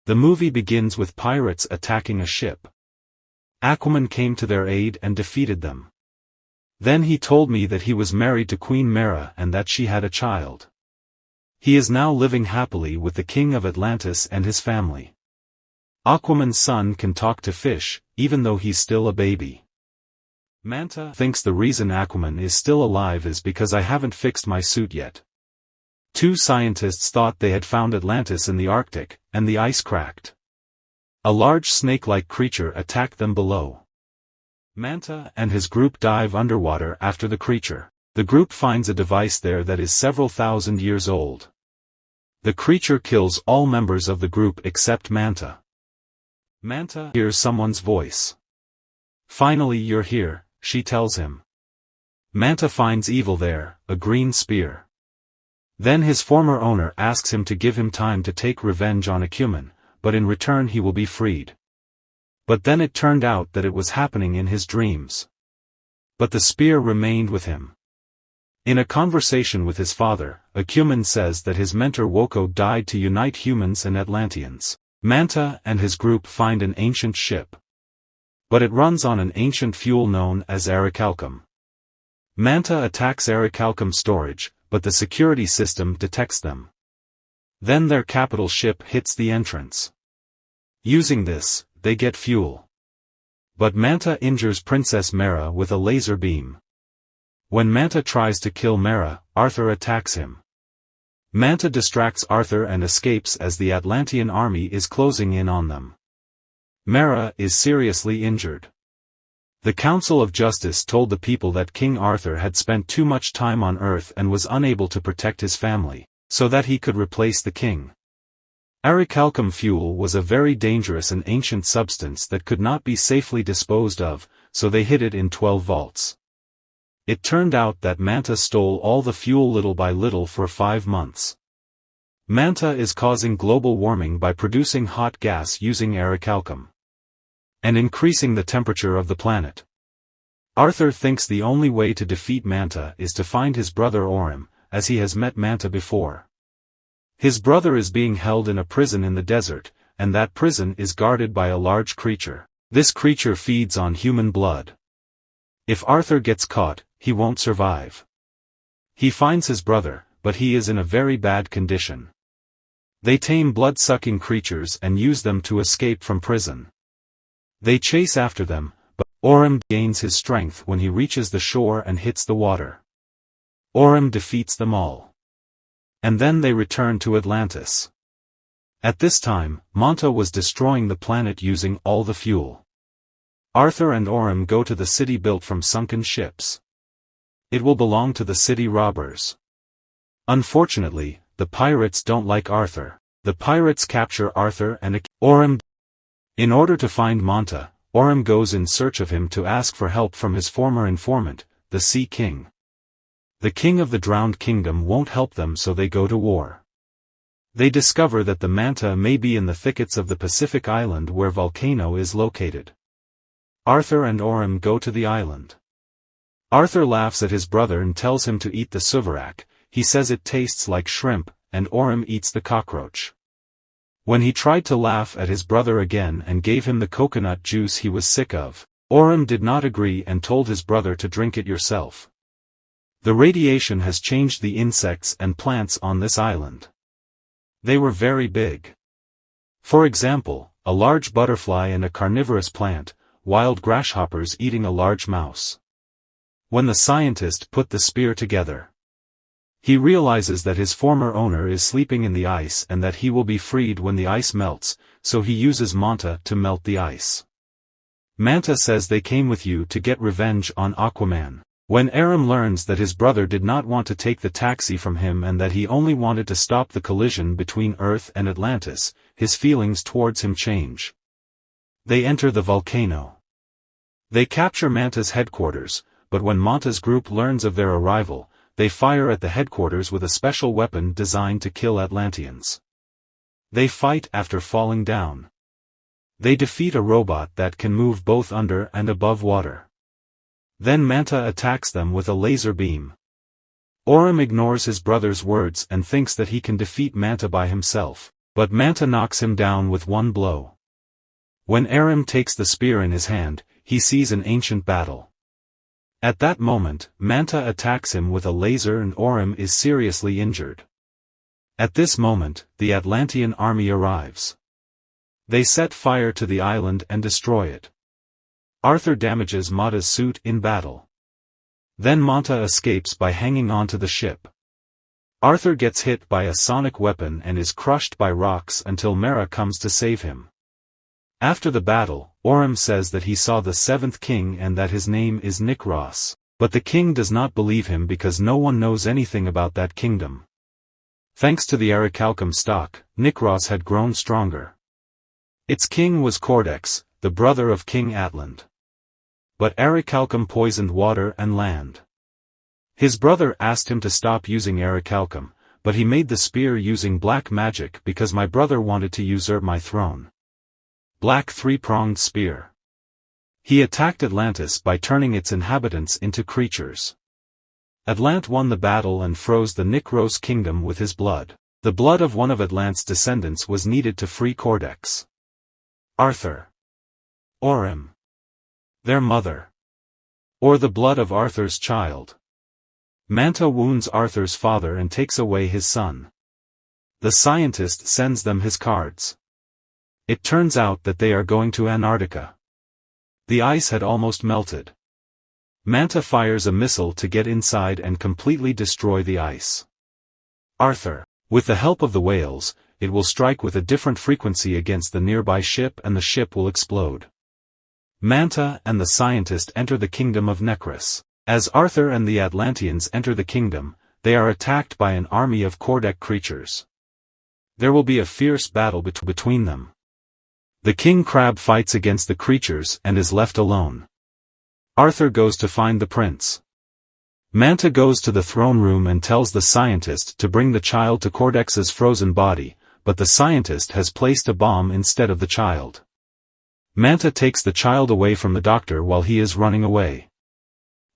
The movie begins with pirates attacking a ship. Aquaman came to their aid and defeated them. Then he told me that he was married to Queen Mera and that she had a child. He is now living happily with the king of Atlantis and his family. Aquaman's son can talk to fish, even though he's still a baby. Manta thinks the reason Aquaman is still alive is because I haven't fixed my suit yet. Two scientists thought they had found Atlantis in the Arctic, and the ice cracked. A large snake-like creature attacked them below. Manta and his group dive underwater after the creature. The group finds a device there that is several thousand years old. The creature kills all members of the group except Manta. Manta hears someone's voice. "Finally you're here," she tells him. Manta finds evil there, a green spear. Then his former owner asks him to give him time to take revenge on Aquaman, but in return he will be freed. But then it turned out that it was happening in his dreams. But the spear remained with him. In a conversation with his father, Aquaman says that his mentor Woko died to unite humans and Atlanteans. Manta and his group find an ancient ship. But it runs on an ancient fuel known as orichalcum. Manta attacks orichalcum storage, but the security system detects them. Then their capital ship hits the entrance. Using this, they get fuel. But Manta injures Princess Mera with a laser beam. When Manta tries to kill Mera, Arthur attacks him. Manta distracts Arthur and escapes as the Atlantean army is closing in on them. Mera is seriously injured. The Council of Justice told the people that King Arthur had spent too much time on Earth and was unable to protect his family, so that he could replace the king. Orichalcum fuel was a very dangerous and ancient substance that could not be safely disposed of, so they hid it in 12 vaults. It turned out that Manta stole all the fuel little by little for 5 months. Manta is causing global warming by producing hot gas using orichalcum and increasing the temperature of the planet. Arthur thinks the only way to defeat Manta is to find his brother Orm, as he has met Manta before. His brother is being held in a prison in the desert, and that prison is guarded by a large creature. This creature feeds on human blood. If Arthur gets caught, he won't survive. He finds his brother, but he is in a very bad condition. They tame blood-sucking creatures and use them to escape from prison. They chase after them, but Orm gains his strength when he reaches the shore and hits the water. Orm defeats them all. And then they return to Atlantis. At this time, Manta was destroying the planet using all the fuel. Arthur and Orm go to the city built from sunken ships. It will belong to the city robbers. Unfortunately, the pirates don't like Arthur. The pirates capture Arthur and Orm. In order to find Manta, Orm goes in search of him to ask for help from his former informant, the Sea King. The king of the drowned kingdom won't help them, so they go to war. They discover that the Manta may be in the thickets of the Pacific island where Volcano is located. Arthur and Orm go to the island. Arthur laughs at his brother and tells him to eat the suvarak. He says it tastes like shrimp, and Orm eats the cockroach. When he tried to laugh at his brother again and gave him the coconut juice he was sick of, Orm did not agree and told his brother to drink it yourself. The radiation has changed the insects and plants on this island. They were very big. For example, a large butterfly and a carnivorous plant, wild grasshoppers eating a large mouse. When the scientist put the spear together, he realizes that his former owner is sleeping in the ice and that he will be freed when the ice melts, so he uses Manta to melt the ice. Manta says they came with you to get revenge on Aquaman. When Aram learns that his brother did not want to take the taxi from him and that he only wanted to stop the collision between Earth and Atlantis, his feelings towards him change. They enter the volcano. They capture Manta's headquarters, but when Manta's group learns of their arrival, they fire at the headquarters with a special weapon designed to kill Atlanteans. They fight after falling down. They defeat a robot that can move both under and above water. Then Manta attacks them with a laser beam. Orm ignores his brother's words and thinks that he can defeat Manta by himself. But Manta knocks him down with one blow. When Aram takes the spear in his hand, he sees an ancient battle. At that moment, Manta attacks him with a laser and Aram is seriously injured. At this moment, the Atlantean army arrives. They set fire to the island and destroy it. Arthur damages Manta's suit in battle. Then Manta escapes by hanging onto the ship. Arthur gets hit by a sonic weapon and is crushed by rocks until Mera comes to save him. After the battle, Aram says that he saw the seventh king and that his name is Nikros, but the king does not believe him because no one knows anything about that kingdom. Thanks to the orichalcum stock, Nikros had grown stronger. Its king was Cordex, the brother of King Atlant. But orichalcum poisoned water and land. His brother asked him to stop using orichalcum, but he made the spear using black magic because my brother wanted to usurp my throne. Black three-pronged spear. He attacked Atlantis by turning its inhabitants into creatures. Atlant won the battle and froze the Nikros kingdom with his blood. The blood of one of Atlant's descendants was needed to free Cordex. Arthur. Aram. Their mother. Or the blood of Arthur's child. Manta wounds Arthur's father and takes away his son. The scientist sends them his cards. It turns out that they are going to Antarctica. The ice had almost melted. Manta fires a missile to get inside and completely destroy the ice. Arthur, with the help of the whales, it will strike with a different frequency against the nearby ship and the ship will explode. Manta and the scientist enter the kingdom of Nekris. As Arthur and the Atlanteans enter the kingdom, they are attacked by an army of Kordek creatures. There will be a fierce battle between them. The king crab fights against the creatures and is left alone. Arthur goes to find the prince. Manta goes to the throne room and tells the scientist to bring the child to Cordex's frozen body, but the scientist has placed a bomb instead of the child. Manta takes the child away from the doctor while he is running away.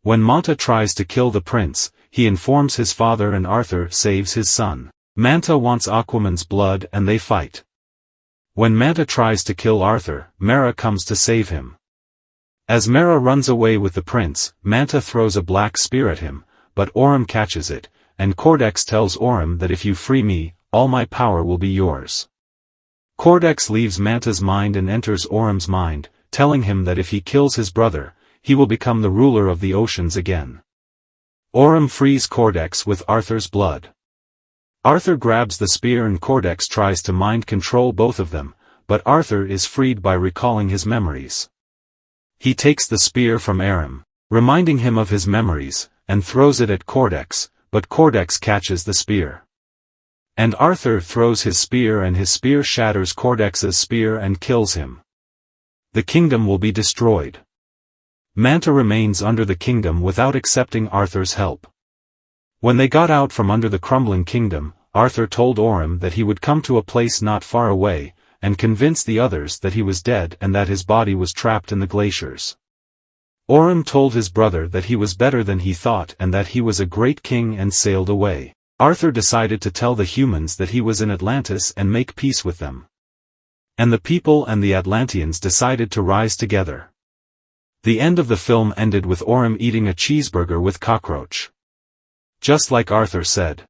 When Manta tries to kill the prince, he informs his father and Arthur saves his son. Manta wants Aquaman's blood and they fight. When Manta tries to kill Arthur, Mera comes to save him. As Mera runs away with the prince, Manta throws a black spear at him, but Aram catches it, and Cordex tells Aram that if you free me, all my power will be yours. Cordex leaves Manta's mind and enters Aram's mind, telling him that if he kills his brother, he will become the ruler of the oceans again. Aram frees Cordex with Arthur's blood. Arthur grabs the spear and Cordex tries to mind control both of them, but Arthur is freed by recalling his memories. He takes the spear from Aram, reminding him of his memories, and throws it at Cordex, but Cordex catches the spear. And Arthur throws his spear and his spear shatters Cordex's spear and kills him. The kingdom will be destroyed. Manta remains under the kingdom without accepting Arthur's help. When they got out from under the crumbling kingdom, Arthur told Aram that he would come to a place not far away, and convince the others that he was dead and that his body was trapped in the glaciers. Aram told his brother that he was better than he thought and that he was a great king and sailed away. Arthur decided to tell the humans that he was in Atlantis and make peace with them. And the people and the Atlanteans decided to rise together. The end of the film ended with Aram eating a cheeseburger with cockroach. Just like Arthur said.